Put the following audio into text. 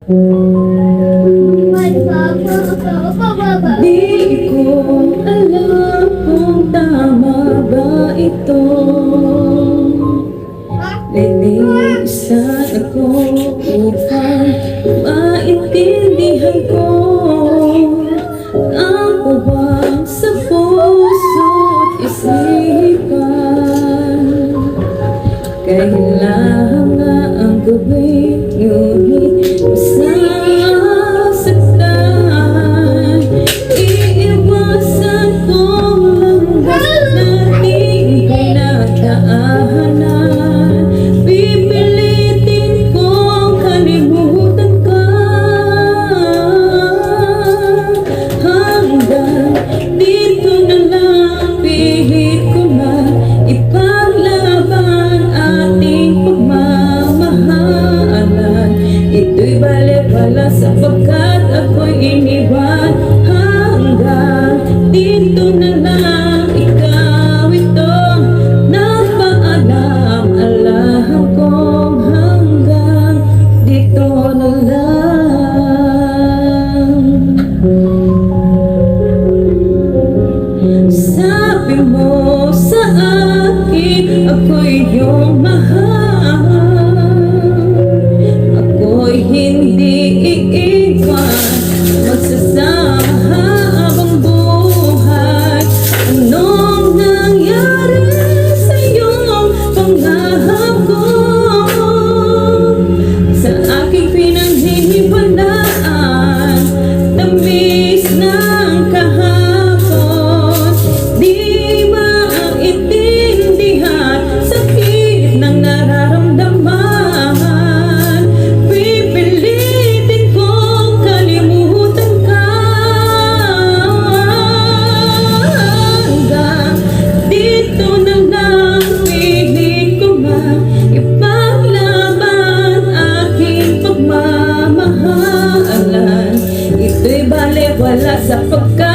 Di ko alam kung tama ba ito. Linisan ako upang maintindihan ko ang puwang sa puso't isipan. Kailangan nga ang gawin, ngunit masasaktan. Iiwasan kong landas nating pinagdaanan. Pipilitin kong kalimutan ka hanggang dito na lang. Pihit ko na ipaglaban ating pagmamahalan. Ito'y bale-bala sapagkat ako'y iniwan. Hanggang dito na lang, ikaw itong napaalam. Alam kong hanggang dito na lang. Sabi mo sa akin, ako'y iyong mahal. Ako'y hindi iiwan, magsasama habang buhay. Anong nangyari sa iyong pangarap ko? Sa aking pinanghihinalaan, tamis ng kahapon. Di maintindihan, sakit ng nararamdaman. Pipilitin kong kalimutan ka hanggang dito na lang. Pilit ko man ipaglaban aking pagmamahalan. Ito'y bale-wala sapagkat